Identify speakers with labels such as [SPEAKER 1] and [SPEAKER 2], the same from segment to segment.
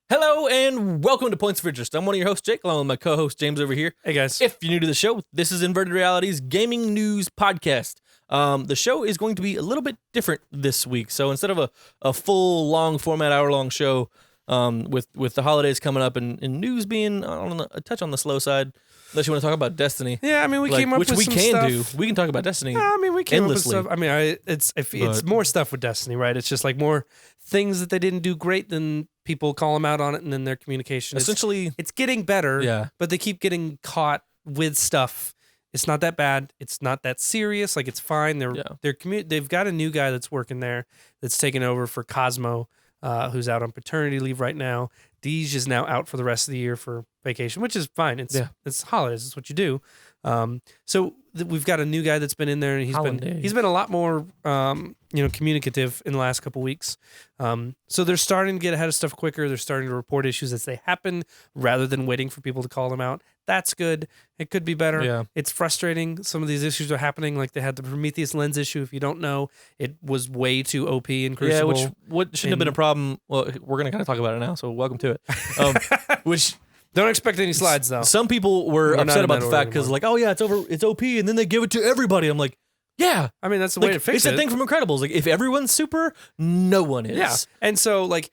[SPEAKER 1] Hello and welcome to Points of Interest. I'm one of your hosts, Jake, along with my co-host, James, over here.
[SPEAKER 2] Hey, guys.
[SPEAKER 1] If you're new to the show, this is Inverted Reality's gaming news podcast. The show is going to be a little bit different this week. So instead of a full, long format, hour-long show with the holidays coming up and news being a touch on the slow side, unless you want to talk about Destiny.
[SPEAKER 2] Yeah, I mean, we came up with some stuff.
[SPEAKER 1] Which we can do. We can talk about Destiny
[SPEAKER 2] we came
[SPEAKER 1] endlessly.
[SPEAKER 2] up with stuff. I mean, it's more stuff with Destiny, right? It's just like more things that they didn't do great than people call them out on it, and then their communication.
[SPEAKER 1] Essentially,
[SPEAKER 2] it's getting better,
[SPEAKER 1] yeah.
[SPEAKER 2] But they keep getting caught with stuff. It's not that bad. It's not that serious. Like, it's fine. They've got a new guy that's working there that's taking over for Cosmo, who's out on paternity leave right now. Deej is now out for the rest of the year for vacation, which is fine. It's holidays. It's what you do. So we've got a new guy that's been in there, and he's been a lot more communicative in the last couple weeks. So they're starting to get ahead of stuff quicker. They're starting to report issues as they happen rather than waiting for people to call them out. That's good. It could be better.
[SPEAKER 1] Yeah.
[SPEAKER 2] It's frustrating. Some of these issues are happening. Like, they had the Prometheus lens issue. If you don't know, it was way too OP in Crucible.
[SPEAKER 1] Yeah, what shouldn't have been a problem. Well, we're going to kind of talk about it now, so welcome to it. Which
[SPEAKER 2] don't expect any slides, though.
[SPEAKER 1] Some people were upset about the fact because, like, oh yeah, it's OP, and then they give it to everybody. I'm like, yeah.
[SPEAKER 2] I mean, that's the way to fix
[SPEAKER 1] it's
[SPEAKER 2] it.
[SPEAKER 1] It's a thing from Incredibles. Like, if everyone's super, no one is.
[SPEAKER 2] Yeah. And so, like,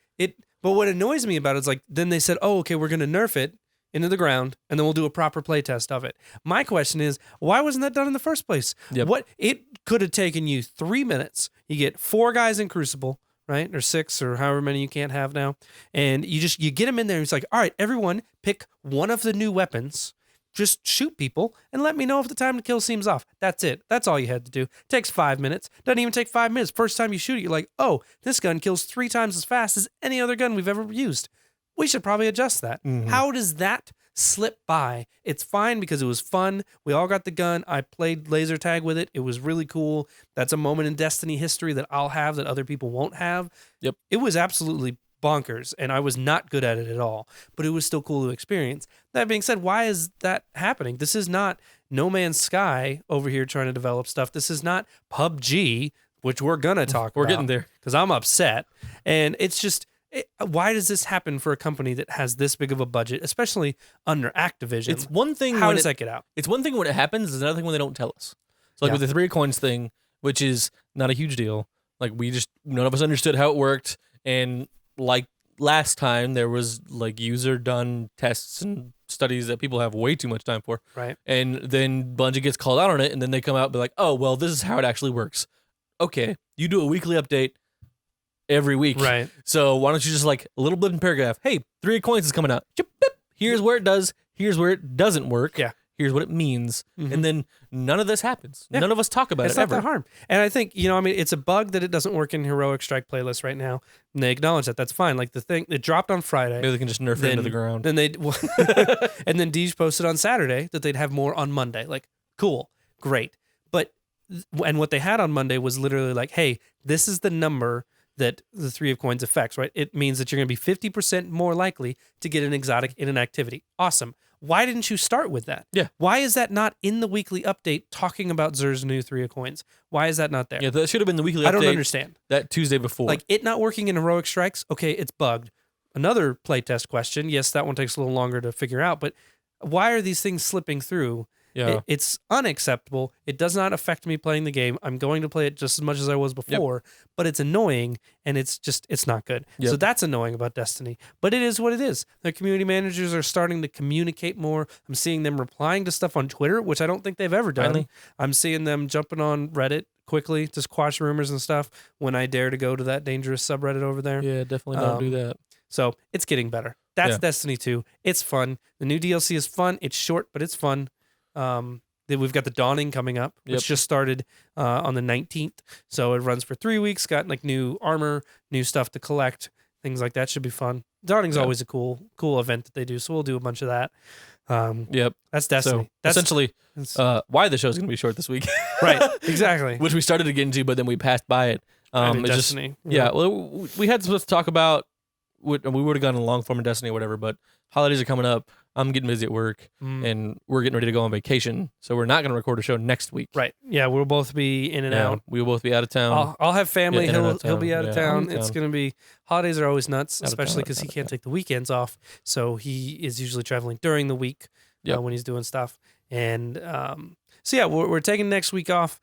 [SPEAKER 2] but what annoys me about it is, like, then they said, oh, okay, we're going to nerf it into the ground, and then we'll do a proper play test of it. My question is, why wasn't that done in the first place?
[SPEAKER 1] Yep.
[SPEAKER 2] It could have taken you 3 minutes. You get 4 guys in Crucible, right? Or 6, or however many you can't have now. And you get them in there, and it's like, all right, everyone pick one of the new weapons, just shoot people, and let me know if the time to kill seems off. That's it. That's all you had to do. Takes 5 minutes. Doesn't even take 5 minutes. First time you shoot it, you're like, oh, this gun kills 3 times as fast as any other gun we've ever used. We should probably adjust that.
[SPEAKER 1] Mm-hmm.
[SPEAKER 2] How does that slip by? It's fine because it was fun. We all got the gun. I played laser tag with it. It was really cool. That's a moment in Destiny history that I'll have that other people won't have.
[SPEAKER 1] Yep.
[SPEAKER 2] It was absolutely bonkers, and I was not good at it at all, but it was still cool to experience. That being said, why is that happening? This is not No Man's Sky over here trying to develop stuff. This is not PUBG, which we're going to talk about.
[SPEAKER 1] We're getting there.
[SPEAKER 2] Because I'm upset. And it's just, why does this happen for a company that has this big of a budget, especially under Activision?
[SPEAKER 1] It's one thing.
[SPEAKER 2] How does that get out?
[SPEAKER 1] It's one thing when it happens. It's another thing when they don't tell us. So, like with the 3 coins thing, which is not a huge deal. Like, none of us understood how it worked. And like last time, there was like user done tests and studies that people have way too much time for.
[SPEAKER 2] Right.
[SPEAKER 1] And then Bungie gets called out on it, and then they come out and be like, oh, well, this is how it actually works. Okay, you do a weekly update every week.
[SPEAKER 2] Right.
[SPEAKER 1] So why don't you just, like, a little blip in paragraph? Hey, 3 coins is coming out. Here's where it does. Here's where it doesn't work.
[SPEAKER 2] Yeah.
[SPEAKER 1] Here's what it means.
[SPEAKER 2] Mm-hmm.
[SPEAKER 1] And then none of this happens.
[SPEAKER 2] Yeah.
[SPEAKER 1] None of us talk about
[SPEAKER 2] it's
[SPEAKER 1] it
[SPEAKER 2] not
[SPEAKER 1] ever.
[SPEAKER 2] that harm. And I think, it's a bug that it doesn't work in Heroic Strike playlist right now. And they acknowledge that. That's fine. Like, the thing, it dropped on Friday.
[SPEAKER 1] Maybe they can just nerf it into the ground.
[SPEAKER 2] Then and then Deej posted on Saturday that they'd have more on Monday. Like, cool, great. But, and what they had on Monday was literally like, hey, this is the number that the 3 of coins affects, right? It means that you're going to be 50% more likely to get an exotic in an activity. Awesome. Why didn't you start with that?
[SPEAKER 1] Yeah.
[SPEAKER 2] Why is that not in the weekly update talking about Xur's new 3 of coins? Why is that not there?
[SPEAKER 1] Yeah, that should have been the weekly update.
[SPEAKER 2] I don't understand.
[SPEAKER 1] That Tuesday before.
[SPEAKER 2] Like, it not working in Heroic Strikes, okay, it's bugged. Another playtest question. Yes, that one takes a little longer to figure out, but why are these things slipping through?
[SPEAKER 1] Yeah.
[SPEAKER 2] It's unacceptable. It does not affect me playing the game. I'm going to play it just as much as I was before, but it's annoying, and it's not good.
[SPEAKER 1] Yep.
[SPEAKER 2] So that's annoying about Destiny. But it is what it is. Their community managers are starting to communicate more. I'm seeing them replying to stuff on Twitter, which I don't think they've ever done.
[SPEAKER 1] Finally.
[SPEAKER 2] I'm seeing them jumping on Reddit quickly to quash rumors and stuff when I dare to go to that dangerous subreddit over there.
[SPEAKER 1] Yeah, definitely don't do that.
[SPEAKER 2] So it's getting better. That's Destiny 2. It's fun. The new DLC is fun. It's short, but it's fun. We've got the Dawning coming up, which just started on the 19th. So it runs for 3 weeks, got like new armor, new stuff to collect, things like that. Should be fun. Dawning's always a cool event that they do. So we'll do a bunch of that. That's Destiny.
[SPEAKER 1] So
[SPEAKER 2] That's
[SPEAKER 1] essentially why the show's going to be short this week.
[SPEAKER 2] Right, exactly.
[SPEAKER 1] Which we started to get into, but then we passed by it. It's
[SPEAKER 2] Destiny.
[SPEAKER 1] Well, we had some stuff to talk about we would have gone a long form of Destiny or whatever, but holidays are coming up. I'm getting busy at work, and we're getting ready to go on vacation, so we're not going to record a show next week.
[SPEAKER 2] Right. Yeah, we'll both be in and out.
[SPEAKER 1] We will both be out of town.
[SPEAKER 2] I'll have family.
[SPEAKER 1] Yeah,
[SPEAKER 2] He'll be out of town.
[SPEAKER 1] Out
[SPEAKER 2] It's
[SPEAKER 1] of
[SPEAKER 2] going to be, holidays are always nuts, especially because he
[SPEAKER 1] out of
[SPEAKER 2] can't take the weekends off. So he is usually traveling during the week when he's doing stuff. And so, yeah, we're taking next week off.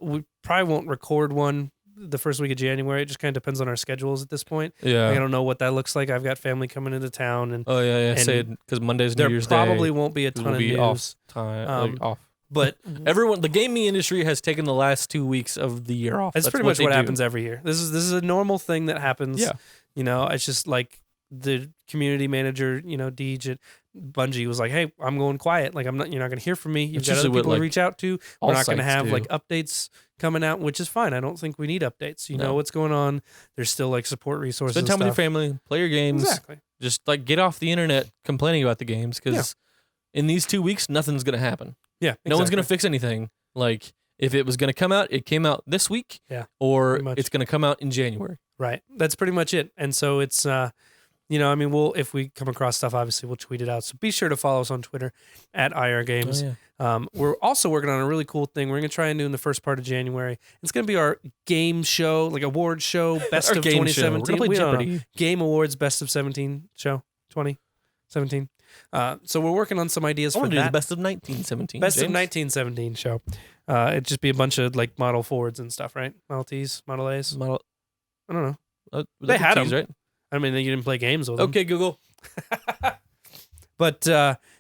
[SPEAKER 2] We probably won't record one the first week of January. It just kind of depends on our schedules at this point.
[SPEAKER 1] Yeah.
[SPEAKER 2] I don't know what that looks like. I've got family coming into town. And
[SPEAKER 1] Say it, because Monday's New Year's Day.
[SPEAKER 2] There probably won't be a ton of news.
[SPEAKER 1] Off time. Off.
[SPEAKER 2] But
[SPEAKER 1] everyone, the gaming industry has taken the last 2 weeks of the year off.
[SPEAKER 2] That's pretty much what happens every year. This is a normal thing that happens.
[SPEAKER 1] Yeah.
[SPEAKER 2] You know, it's just like the community manager, Deej at Bungie was like, "Hey, I'm going quiet. Like, you're not going to hear from me. You've got other people to reach out to. We're not going to have like updates coming out, which is fine. I don't think we need updates. You know what's going on. There's still like support resources.
[SPEAKER 1] Spend time with your family, play your games.
[SPEAKER 2] Exactly.
[SPEAKER 1] Just like get off the internet complaining about the games, because in these 2 weeks, nothing's going to happen.
[SPEAKER 2] Yeah. Exactly.
[SPEAKER 1] No one's going to fix anything. Like, if it was going to come out, it came out this week.
[SPEAKER 2] Yeah.
[SPEAKER 1] Or it's going to come out in January.
[SPEAKER 2] Right. That's pretty much it. And so it's, if we come across stuff, obviously we'll tweet it out. So be sure to follow us on Twitter at IR Games.
[SPEAKER 1] Oh, yeah.
[SPEAKER 2] We're also working on a really cool thing we're going to try and do in the first part of January. It's going to be our game show, like award show, best of 2017.
[SPEAKER 1] We're going to play Jeopardy.
[SPEAKER 2] Game Awards, best of 17 show, 2017. So we're working on some ideas for that.
[SPEAKER 1] The best of 1917.
[SPEAKER 2] Best of 1917 show. It'd just be a bunch of like Model Fords and stuff, right? Model Ts, Model As. I don't know. They had them,
[SPEAKER 1] right?
[SPEAKER 2] I mean, you didn't play games with them.
[SPEAKER 1] Okay, Google.
[SPEAKER 2] But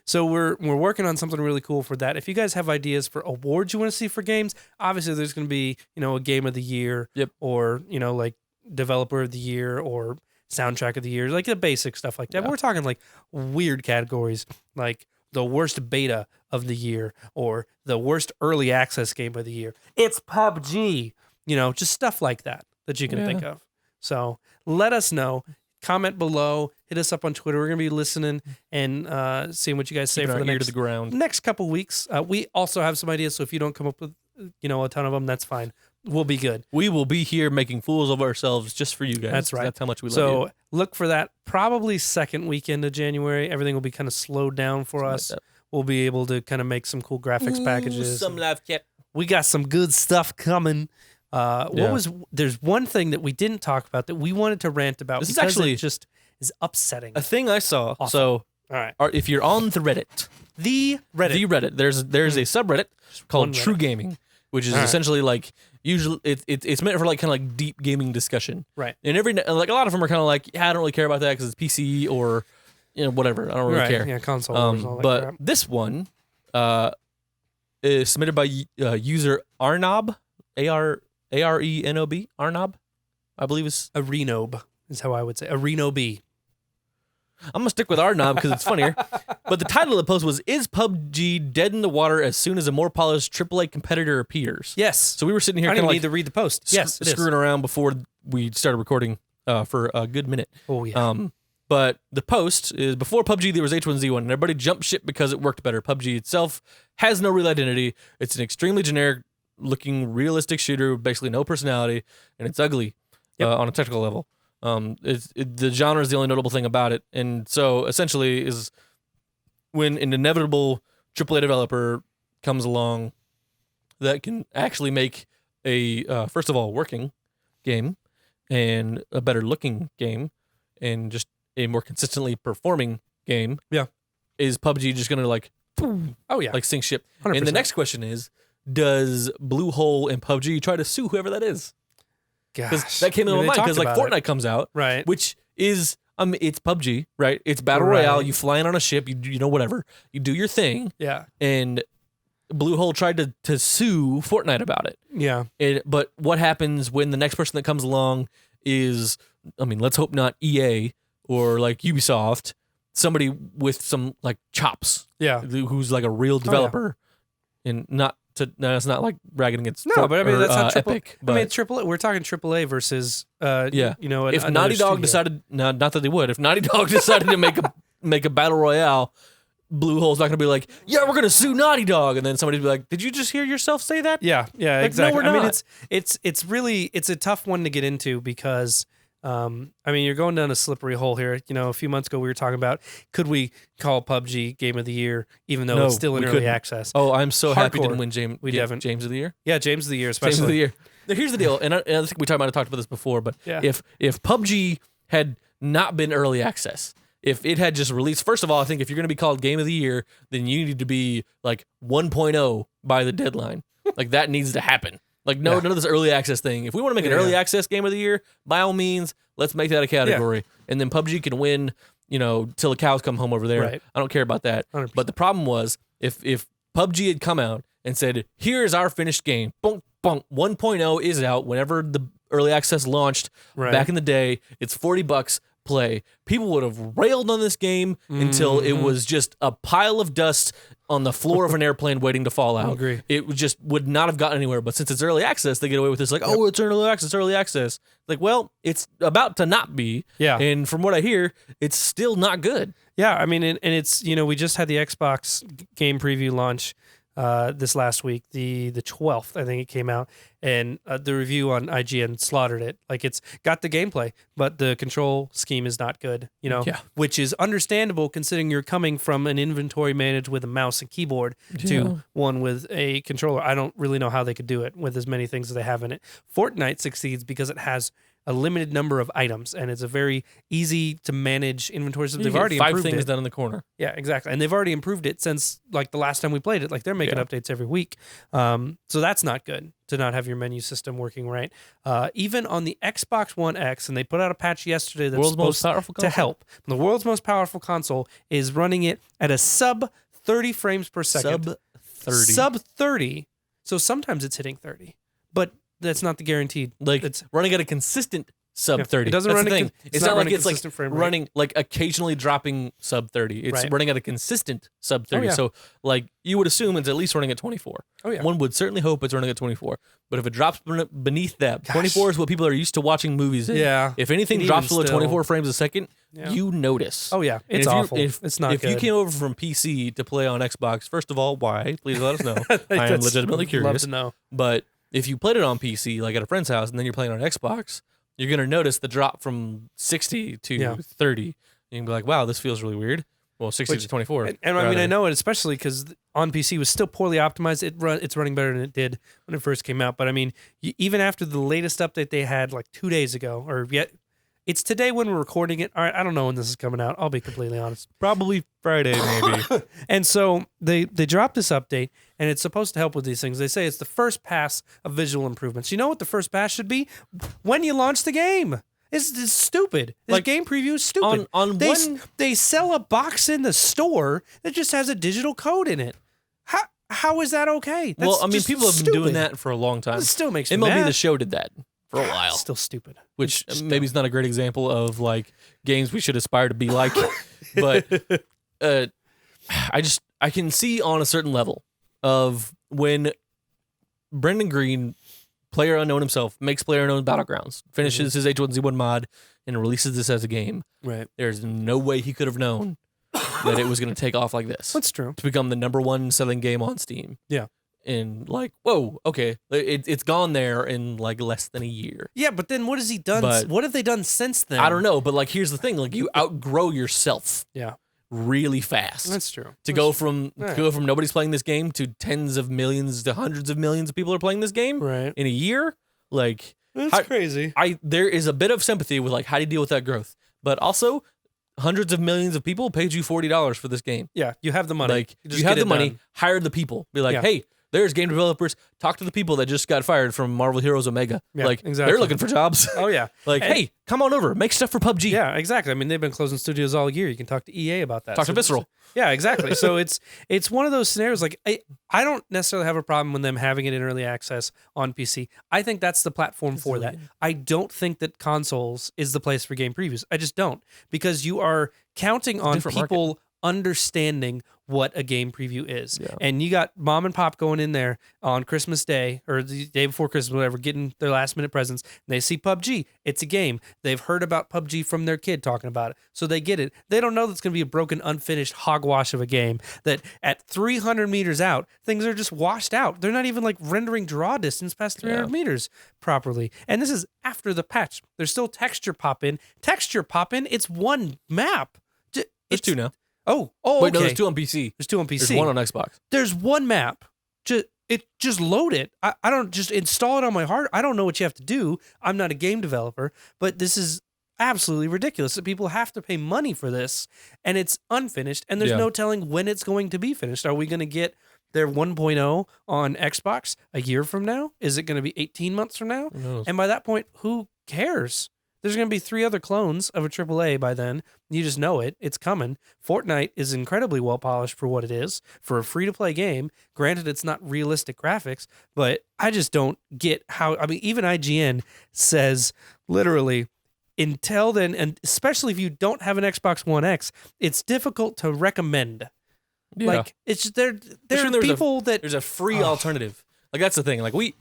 [SPEAKER 2] so we're working on something really cool for that. If you guys have ideas for awards you want to see for games, obviously there's going to be a game of the year, or like developer of the year or soundtrack of the year, like the basic stuff like that. But we're talking like weird categories, like the worst beta of the year or the worst early access game of the year. It's PUBG, just stuff like that you can think of. So let us know. Comment below. Hit us up on Twitter. We're going to be listening and seeing what you guys say for the next couple weeks. We also have some ideas, so if you don't come up with a ton of them, that's fine. We'll be good.
[SPEAKER 1] We will be here making fools of ourselves just for you guys.
[SPEAKER 2] That's right.
[SPEAKER 1] That's how much we love you.
[SPEAKER 2] So look for that probably second weekend of January. Everything will be kind of slowed down for us. Like we'll be able to kind of make some cool graphics packages.
[SPEAKER 1] Some live kit.
[SPEAKER 2] We got some good stuff coming. There's one thing that we didn't talk about that we wanted to rant about.
[SPEAKER 1] This is actually
[SPEAKER 2] it just is upsetting.
[SPEAKER 1] A thing I saw.
[SPEAKER 2] Awesome.
[SPEAKER 1] So,
[SPEAKER 2] all right.
[SPEAKER 1] If you're on the Reddit, there's a subreddit called True Gaming, which is essentially like usually it's meant for like kind of like deep gaming discussion.
[SPEAKER 2] Right.
[SPEAKER 1] And a lot of them are kind of like, I don't really care about that because it's PC or whatever. I don't really care.
[SPEAKER 2] Yeah, console. All that
[SPEAKER 1] but
[SPEAKER 2] crap.
[SPEAKER 1] this one is submitted by user Arnob, Arenob, Arnob, I believe is
[SPEAKER 2] Arenob is how I would say. Arenob.
[SPEAKER 1] I'm gonna stick with Arnob because it's funnier. But the title of the post was, "Is PUBG dead in the water as soon as a more polished AAA competitor appears?"
[SPEAKER 2] Yes.
[SPEAKER 1] So we were sitting here
[SPEAKER 2] I
[SPEAKER 1] kind of
[SPEAKER 2] need to read the post. Yes,
[SPEAKER 1] screwing around before we started recording for a good minute.
[SPEAKER 2] Oh yeah.
[SPEAKER 1] But the post is, before PUBG there was H1Z1 and everybody jumped ship because it worked better. PUBG itself has no real identity. It's an extremely generic looking realistic shooter with basically no personality, and it's ugly on a technical level. The genre is the only notable thing about it. And so essentially is when an inevitable AAA developer comes along that can actually make a, first of all, working game and a better looking game and just a more consistently performing game.
[SPEAKER 2] Yeah.
[SPEAKER 1] Is PUBG just going to like sink ship?
[SPEAKER 2] 100%.
[SPEAKER 1] And the next question is, does Bluehole and PUBG try to sue whoever that is? Because that came into my mind because like Fortnite comes out,
[SPEAKER 2] right?
[SPEAKER 1] Which is it's PUBG, right? It's battle royale. You flying on a ship, you whatever, you do your thing, And Bluehole tried to sue Fortnite about it, But what happens when the next person that comes along is, let's hope not EA or like Ubisoft, somebody with some like chops, who's like a real developer, and not. It's not like bragging against.
[SPEAKER 2] No, but that's not
[SPEAKER 1] Epic.
[SPEAKER 2] But AAA. We're talking AAA versus.
[SPEAKER 1] If Naughty Dog decided, not that they would. If Naughty Dog decided to make a battle royale, Bluehole's not going to be like, yeah, we're going to sue Naughty Dog, and then somebody'd be like, did you just hear yourself say that?
[SPEAKER 2] Yeah,
[SPEAKER 1] like,
[SPEAKER 2] exactly.
[SPEAKER 1] No, we're not.
[SPEAKER 2] It's a tough one to get into because I mean, you're going down a slippery hole here. You know, a few months ago we were talking about could we call PUBG Game of the Year even though it's still in early access.
[SPEAKER 1] Oh, I'm so happy
[SPEAKER 2] Hardcore.
[SPEAKER 1] didn't win James of the Year.
[SPEAKER 2] Yeah, James of the Year, especially.
[SPEAKER 1] James of the Year. Now, here's the deal, and I think we talked about this before, but if PUBG had not been early access, if it had just released, first of all, I think if you're going to be called Game of the Year, then you need to be like 1.0 by the deadline. Like that needs to happen. Like none of this early access thing. If we want to make an early access Game of the Year, by all means, let's make that a category. And then PUBG can win, you know, till the cows come home over there.
[SPEAKER 2] Right.
[SPEAKER 1] I don't care about that.
[SPEAKER 2] 100%.
[SPEAKER 1] But the problem was if PUBG had come out and said, here's our finished game, bonk, bonk, 1.0 is out whenever the early access launched back in the day, it's $40, play. People would have railed on this game until it was just a pile of dust on the floor of an airplane waiting to fall out.
[SPEAKER 2] I agree.
[SPEAKER 1] It just would not have gotten anywhere. But since it's early access, they get away with this like, oh, it's early access. Like, well, it's about to not be.
[SPEAKER 2] Yeah.
[SPEAKER 1] And from what I hear, it's still not good.
[SPEAKER 2] Yeah, I mean, and it's, you know, we just had the Xbox game preview launch this last week, the 12th, I think it came out, and the review on IGN slaughtered it. Like, it's got the gameplay, but the control scheme is not good, you know, which is understandable considering you're coming from an inventory managed with a mouse and keyboard to one with a controller. I don't really know how they could do it with as many things as they have in it. Fortnite succeeds because it has a limited number of items, and it's a very easy to manage inventory. So they've already improved
[SPEAKER 1] 5 things
[SPEAKER 2] it.
[SPEAKER 1] down in the corner.
[SPEAKER 2] Yeah, exactly. And they've already improved it since like the last time we played it. Like they're making updates every week. So that's not good to not have your menu system working right. Even on the Xbox One X, and they put out a patch yesterday that's supposed to help. The world's most powerful console is running it at a sub 30 frames per second. Sub 30. So sometimes it's hitting 30. But that's not the guaranteed.
[SPEAKER 1] Like it's running at a consistent sub 30.
[SPEAKER 2] It doesn't
[SPEAKER 1] That's
[SPEAKER 2] run
[SPEAKER 1] the thing. It's not like it's like running like occasionally dropping sub 30. It's running at a consistent sub 30. So like you would assume it's at least running at 24.
[SPEAKER 2] Oh yeah.
[SPEAKER 1] One would certainly hope it's running at 24. But if it drops beneath that, 24 is what people are used to watching movies in.
[SPEAKER 2] Yeah.
[SPEAKER 1] If anything drops below 24 frames a second, you notice.
[SPEAKER 2] Oh yeah. It's awful. It's not good.
[SPEAKER 1] If you came over from PC to play on Xbox, first of all, why? Please let us know. I am legitimately curious.
[SPEAKER 2] Love to know.
[SPEAKER 1] But if you played it on PC, like at a friend's house, and then you're playing on Xbox, you're going to notice the drop from 60 to 30. You can be like, wow, this feels really weird. Well, 60 to 24.
[SPEAKER 2] And I mean, I know it, especially because on PC it was still poorly optimized. It's running better than it did when it first came out. But I mean, even after the latest update they had like 2 days ago, or yet it's today when we're recording it. All right, I don't know when this is coming out. I'll be completely honest.
[SPEAKER 1] Probably Friday, maybe.
[SPEAKER 2] And so they dropped this update, and it's supposed to help with these things. They say it's the first pass of visual improvements. You know what the first pass should be? When you launch the game. It's stupid. This game preview is stupid. They sell a box in the store that just has a digital code in it. How is that okay? That's
[SPEAKER 1] I mean, people have been doing that for a long time.
[SPEAKER 2] It still makes me
[SPEAKER 1] MLB
[SPEAKER 2] mad.
[SPEAKER 1] The Show did that for a while.
[SPEAKER 2] Still stupid.
[SPEAKER 1] Which maybe is not a great example of like games we should aspire to be like. But I can see on a certain level of when Brendan Green, Player Unknown himself, makes Player Unknown Battlegrounds, finishes his H1Z1 mod, and releases this as a game.
[SPEAKER 2] Right.
[SPEAKER 1] There's no way he could have known that it was going to take off like this.
[SPEAKER 2] That's true.
[SPEAKER 1] To become the #1 selling game on Steam.
[SPEAKER 2] Yeah.
[SPEAKER 1] And like, whoa, okay, it's gone there in like less than a year.
[SPEAKER 2] Yeah, but then what has he done? What have they done since then?
[SPEAKER 1] I don't know, but like, here's the thing: like, you outgrow yourself.
[SPEAKER 2] Yeah.
[SPEAKER 1] Really fast.
[SPEAKER 2] That's true.
[SPEAKER 1] To go from nobody's playing this game to tens of millions to hundreds of millions of people are playing this game in a year. Like
[SPEAKER 2] that's crazy.
[SPEAKER 1] There is a bit of sympathy with like how do you deal with that growth, but also hundreds of millions of people paid you $40 for this game.
[SPEAKER 2] Yeah, you have the money.
[SPEAKER 1] Like you have the money. Hire the people. Be like, hey. There's game developers. Talk to the people that just got fired from Marvel Heroes Omega.
[SPEAKER 2] Yeah,
[SPEAKER 1] like,
[SPEAKER 2] exactly.
[SPEAKER 1] They're looking for jobs.
[SPEAKER 2] Oh, yeah.
[SPEAKER 1] Like, hey, come on over. Make stuff for PUBG.
[SPEAKER 2] Yeah, exactly. I mean, they've been closing studios all year. You can talk to EA about that.
[SPEAKER 1] Talk to Visceral.
[SPEAKER 2] Yeah, exactly. So it's one of those scenarios. Like, I don't necessarily have a problem with them having it in early access on PC. I think that's the platform for that. I don't think that consoles is the place for game previews. I just don't. Because you are counting on people understanding what a game preview is.
[SPEAKER 1] Yeah.
[SPEAKER 2] And you got mom and pop going in there on Christmas Day or the day before Christmas, whatever, getting their last minute presents. And they see PUBG. It's a game. They've heard about PUBG from their kid talking about it. So they get it. They don't know that's going to be a broken, unfinished hogwash of a game that at 300 meters out, things are just washed out. They're not even like rendering draw distance past 300 meters properly. And this is after the patch. There's still texture pop in. It's one map.
[SPEAKER 1] There's two now.
[SPEAKER 2] Oh,
[SPEAKER 1] wait,
[SPEAKER 2] okay.
[SPEAKER 1] no, there's two on PC.
[SPEAKER 2] There's two on PC.
[SPEAKER 1] There's one on Xbox.
[SPEAKER 2] There's one map. Just load it. I don't just install it on my hard. I don't know what you have to do. I'm not a game developer, but this is absolutely ridiculous that people have to pay money for this, and it's unfinished, and there's no telling when it's going to be finished. Are we going to get their 1.0 on Xbox a year from now? Is it going to be 18 months from now? And by that point, who cares? There's going to be 3 other clones of a AAA by then. You just know it. It's coming. Fortnite is incredibly well polished for what it is, for a free-to-play game. Granted, it's not realistic graphics, but I just don't get how... I mean, even IGN says, literally, until then, and especially if you don't have an Xbox One X, it's difficult to recommend.
[SPEAKER 1] Yeah.
[SPEAKER 2] Like, it's there are people that...
[SPEAKER 1] There's a free alternative. Like, that's the thing. Like, we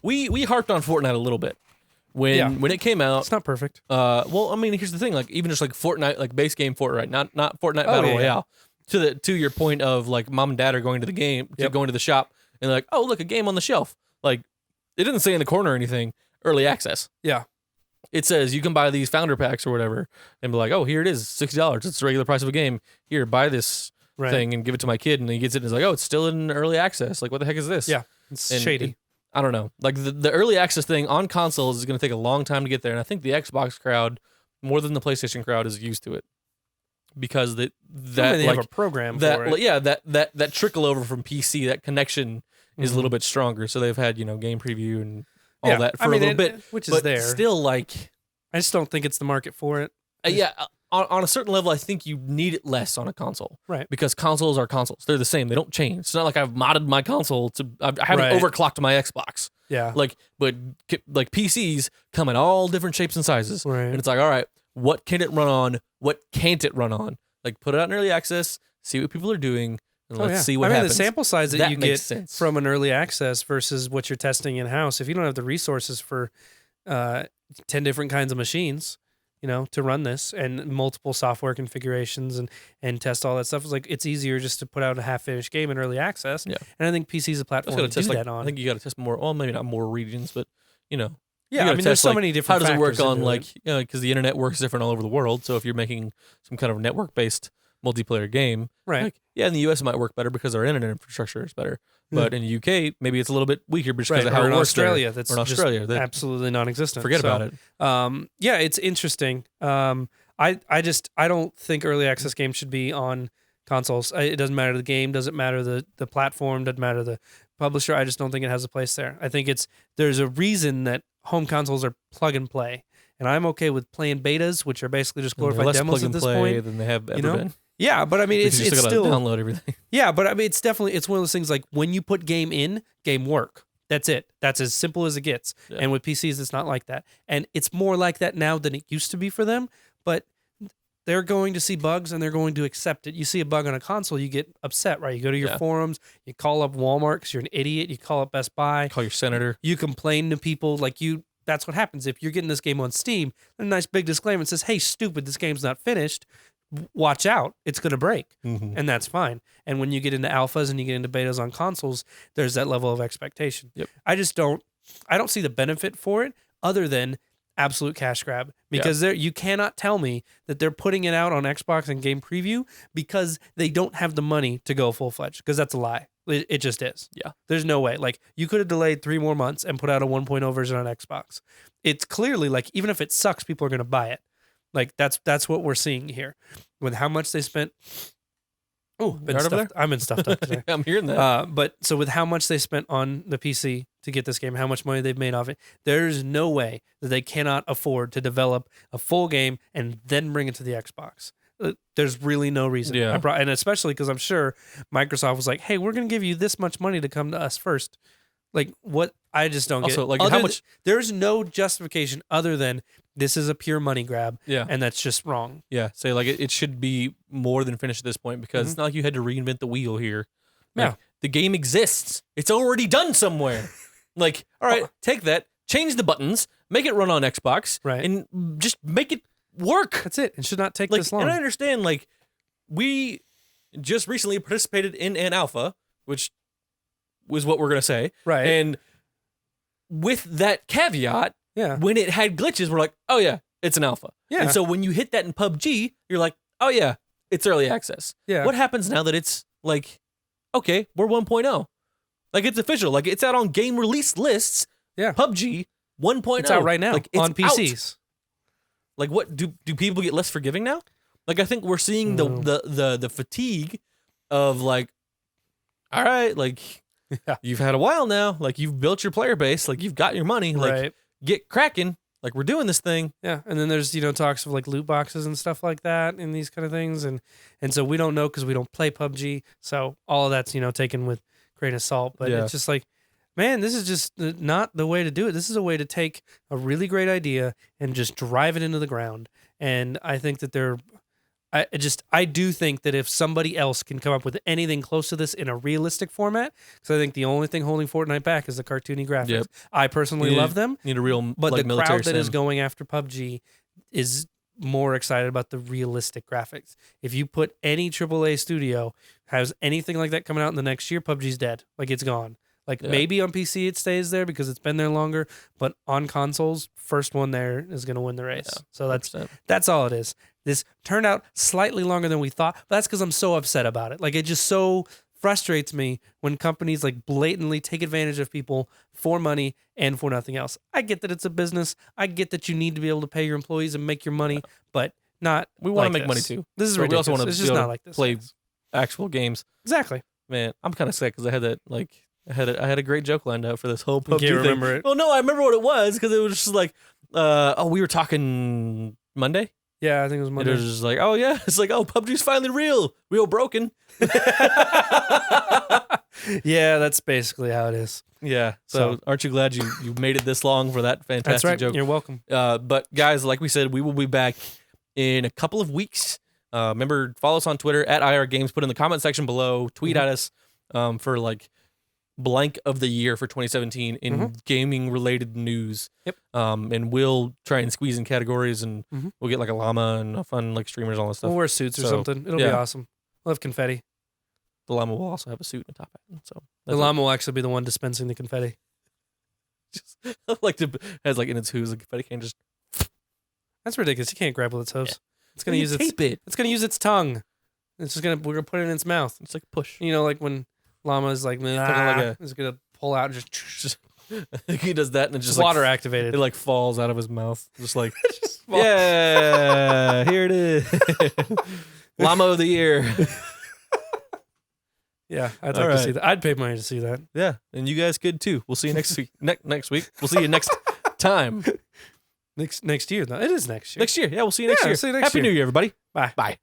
[SPEAKER 1] harped on Fortnite a little bit. When it came out,
[SPEAKER 2] it's not perfect.
[SPEAKER 1] Well, I mean, here's the thing: like even just like Fortnite, like base game Fortnite, not Fortnite Battle Royale. To your point of like mom and dad are going to the game, going to the shop, and they're like, oh look, a game on the shelf. Like it didn't say in the corner or anything. Early access.
[SPEAKER 2] Yeah.
[SPEAKER 1] It says you can buy these founder packs or whatever, and be like, oh, here it is, $60. It's the regular price of a game. Here, buy this thing and give it to my kid, and he gets it, and he's like, oh, it's still in early access. Like, what the heck is this?
[SPEAKER 2] Yeah, it's shady.
[SPEAKER 1] I don't know. Like the early access thing on consoles is going to take a long time to get there, and I think the Xbox crowd, more than the PlayStation crowd, is used to it because they
[SPEAKER 2] have a program for it.
[SPEAKER 1] Yeah, that trickle over from PC, that connection is a little bit stronger. So they've had game preview and all that for a little bit,
[SPEAKER 2] which is there.
[SPEAKER 1] Still, like
[SPEAKER 2] I just don't think it's the market for it.
[SPEAKER 1] On a certain level, I think you need it less on a console,
[SPEAKER 2] right?
[SPEAKER 1] Because consoles are consoles; they're the same. They don't change. It's not like I've modded my console to. I haven't overclocked my Xbox.
[SPEAKER 2] Yeah.
[SPEAKER 1] But PCs come in all different shapes and sizes,
[SPEAKER 2] right?
[SPEAKER 1] And it's like, all right, what can it run on? What can't it run on? Like, put it out in early access, see what people are doing, and let's see what happens.
[SPEAKER 2] The sample size that you get
[SPEAKER 1] sense.
[SPEAKER 2] From an early access versus what you're testing in house. If you don't have the resources for 10 different kinds of machines, to run this and multiple software configurations and test all that stuff. It's easier just to put out a half-finished game in early access. Yeah. And I think PC is a platform to do that on.
[SPEAKER 1] I think you got to test more, well, maybe not more regions, but,
[SPEAKER 2] Yeah, I mean, there's so many different
[SPEAKER 1] how does it work on,
[SPEAKER 2] it.
[SPEAKER 1] Because the internet works different all over the world. So if you're making some kind of network-based multiplayer game,
[SPEAKER 2] right?
[SPEAKER 1] In the US it might work better because our internet infrastructure is better. But in the UK, maybe it's a little bit weaker just because of how it works.
[SPEAKER 2] Australia,
[SPEAKER 1] that's in Australia,
[SPEAKER 2] that's absolutely non-existent.
[SPEAKER 1] Forget about it.
[SPEAKER 2] Yeah, it's interesting. I don't think early access games should be on consoles. It doesn't matter the game, doesn't matter the platform, doesn't matter the publisher. I just don't think it has a place there. I think there's a reason that home consoles are plug and play, and I'm okay with playing betas, which are basically just glorified demos at this point.
[SPEAKER 1] Than they have ever been.
[SPEAKER 2] Yeah, but I mean, it's still
[SPEAKER 1] download everything.
[SPEAKER 2] Yeah, but I mean, it's one of those things like when you put game in, game work. That's it. That's as simple as it gets. Yeah. And with PCs, it's not like that. And it's more like that now than it used to be for them. But they're going to see bugs and they're going to accept it. You see a bug on a console, you get upset, right? You go to your forums, you call up Walmart because you're an idiot. You call up Best Buy.
[SPEAKER 1] Call your senator.
[SPEAKER 2] You complain to people that's what happens. If you're getting this game on Steam, a nice big disclaimer that says, hey, stupid, this game's not finished. Watch out, it's going to break. And that's fine. And when you get into alphas and you get into betas on consoles, there's that level of expectation.
[SPEAKER 1] Yep.
[SPEAKER 2] I don't see the benefit for it other than absolute cash grab because you cannot tell me that they're putting it out on Xbox and game preview because they don't have the money to go full-fledged, because that's a lie. It just is.
[SPEAKER 1] Yeah.
[SPEAKER 2] There's no way. Like, you could have delayed 3 more months and put out a 1.0 version on Xbox. It's clearly like, even if it sucks, people are going to buy it. Like, that's what we're seeing here with how much they spent. Oh, I've been stuffed up today.
[SPEAKER 1] I'm hearing that.
[SPEAKER 2] But so with how much they spent on the PC to get this game, how much money they've made off it, there's no way that they cannot afford to develop a full game and then bring it to the Xbox. There's really no reason.
[SPEAKER 1] Yeah.
[SPEAKER 2] And especially because I'm sure Microsoft was like, hey, we're going to give you this much money to come to us first. Like, what? I just don't
[SPEAKER 1] Also,
[SPEAKER 2] get
[SPEAKER 1] like,
[SPEAKER 2] other
[SPEAKER 1] how
[SPEAKER 2] th-
[SPEAKER 1] much-
[SPEAKER 2] There's no justification other than this is a pure money grab.
[SPEAKER 1] Yeah.
[SPEAKER 2] And that's just wrong.
[SPEAKER 1] Yeah. Say like it should be more than finished at this point because it's not like you had to reinvent the wheel here. Like,
[SPEAKER 2] Yeah.
[SPEAKER 1] the game exists. It's already done somewhere. Like, all right, take that, change the buttons, make it run on Xbox,
[SPEAKER 2] Right.
[SPEAKER 1] and just make it work.
[SPEAKER 2] That's it. It should not take
[SPEAKER 1] Like,
[SPEAKER 2] this long.
[SPEAKER 1] and I understand, like, we just recently participated in an alpha, which was what we're gonna say,
[SPEAKER 2] Right.
[SPEAKER 1] and with that caveat,
[SPEAKER 2] Yeah.
[SPEAKER 1] when it had glitches, we're like, oh yeah, it's an alpha.
[SPEAKER 2] Yeah.
[SPEAKER 1] And so when you hit that in PUBG, you're like, oh yeah, it's early access.
[SPEAKER 2] Yeah.
[SPEAKER 1] What happens now that it's like, okay, we're 1.0? Like, it's official. Like, it's out on game release lists.
[SPEAKER 2] Yeah.
[SPEAKER 1] PUBG 1.0.
[SPEAKER 2] It's out right now
[SPEAKER 1] Like, it's
[SPEAKER 2] on PCs.
[SPEAKER 1] out. Like, what do people get less forgiving now? Like, I think we're seeing the fatigue of like, all right, like,
[SPEAKER 2] Yeah.
[SPEAKER 1] you've had a while now. Like, you've built your player base. Like, you've got your money. Like,
[SPEAKER 2] Right.
[SPEAKER 1] get cracking. Like, we're doing this thing.
[SPEAKER 2] Yeah, and then there's talks of like loot boxes and stuff like that and these kind of things, and so we don't know because we don't play PUBG, so all of that's taken with a grain of salt. But
[SPEAKER 1] Yeah.
[SPEAKER 2] it's just like, man, this is just not the way to do it. This is a way to take a really great idea and just drive it into the ground. And I think that I do think that if somebody else can come up with anything close to this in a realistic format, because I think the only thing holding Fortnite back is the cartoony graphics.
[SPEAKER 1] Yep.
[SPEAKER 2] I personally love them.
[SPEAKER 1] Need a real,
[SPEAKER 2] But
[SPEAKER 1] like,
[SPEAKER 2] the
[SPEAKER 1] military
[SPEAKER 2] crowd that is
[SPEAKER 1] sim.
[SPEAKER 2] going after PUBG is more excited about the realistic graphics. If you put any AAA studio has anything like that coming out in the next year, PUBG's dead. Like, it's gone. Like,
[SPEAKER 1] Yeah.
[SPEAKER 2] maybe on PC it stays there because it's been there longer, but on consoles, first one there is going to win the race.
[SPEAKER 1] Yeah,
[SPEAKER 2] So
[SPEAKER 1] 100%.
[SPEAKER 2] that's all it is. This turned out slightly longer than we thought, but that's because I'm so upset about it. Like, it just so frustrates me when companies like blatantly take advantage of people for money and for nothing else. I get that it's a business. I get that you need to be able to pay your employees and make your money, but not.
[SPEAKER 1] We want
[SPEAKER 2] like
[SPEAKER 1] to make money
[SPEAKER 2] this.
[SPEAKER 1] too.
[SPEAKER 2] This is
[SPEAKER 1] But we
[SPEAKER 2] ridiculous.
[SPEAKER 1] also want to
[SPEAKER 2] It's just not like this.
[SPEAKER 1] play actual games.
[SPEAKER 2] Exactly.
[SPEAKER 1] Man, I'm kind of sad because I had that, like, I had a great joke lined out for this whole PUBG
[SPEAKER 2] You can't
[SPEAKER 1] thing.
[SPEAKER 2] remember it.
[SPEAKER 1] Well, no, I remember what it was because it was just like, we were talking Monday.
[SPEAKER 2] Yeah, I think it was
[SPEAKER 1] And
[SPEAKER 2] Monday.
[SPEAKER 1] it was just like, oh yeah, it's like, oh, PUBG's finally real broken.
[SPEAKER 2] Yeah, that's basically how it is.
[SPEAKER 1] Yeah. So aren't you glad you made it this long for that fantastic
[SPEAKER 2] That's right.
[SPEAKER 1] joke?
[SPEAKER 2] You're welcome.
[SPEAKER 1] But guys, like we said, we will be back in a couple of weeks. Remember, follow us on Twitter at IR Games. Put in the comment section below. Tweet at us for like blank of the year for 2017 in gaming related news.
[SPEAKER 2] Yep.
[SPEAKER 1] And we'll try and squeeze in categories, and we'll get like a llama and a fun like streamers, all that stuff.
[SPEAKER 2] We'll wear suits or
[SPEAKER 1] So,
[SPEAKER 2] something. It'll be
[SPEAKER 1] yeah.
[SPEAKER 2] awesome. We'll have confetti.
[SPEAKER 1] The llama will also have a suit and a top hat. So
[SPEAKER 2] The llama will actually be the one dispensing the confetti.
[SPEAKER 1] like has like in its hooves a confetti can just
[SPEAKER 2] That's ridiculous. You can't grab with its hooves. It's gonna
[SPEAKER 1] you
[SPEAKER 2] use
[SPEAKER 1] tape it.
[SPEAKER 2] It's gonna use its tongue. We're gonna put it in its mouth.
[SPEAKER 1] It's like a push.
[SPEAKER 2] Like when llamas like it's gonna pull out and just
[SPEAKER 1] I think he does that and it's just
[SPEAKER 2] water
[SPEAKER 1] like,
[SPEAKER 2] activated.
[SPEAKER 1] it like falls out of his mouth, just like
[SPEAKER 2] Just fall-
[SPEAKER 1] yeah, here it is, llama of the year.
[SPEAKER 2] Yeah, I'd
[SPEAKER 1] All
[SPEAKER 2] like to
[SPEAKER 1] right.
[SPEAKER 2] see that. I'd pay money to see that.
[SPEAKER 1] Yeah, and you guys could too. We'll see you next week. Next week. We'll see you next time.
[SPEAKER 2] Next year, though. It is next year.
[SPEAKER 1] Next year. Yeah, we'll see you next
[SPEAKER 2] Yeah,
[SPEAKER 1] year.
[SPEAKER 2] see you next
[SPEAKER 1] Happy
[SPEAKER 2] year.
[SPEAKER 1] New Year, everybody.
[SPEAKER 2] Bye.
[SPEAKER 1] Bye.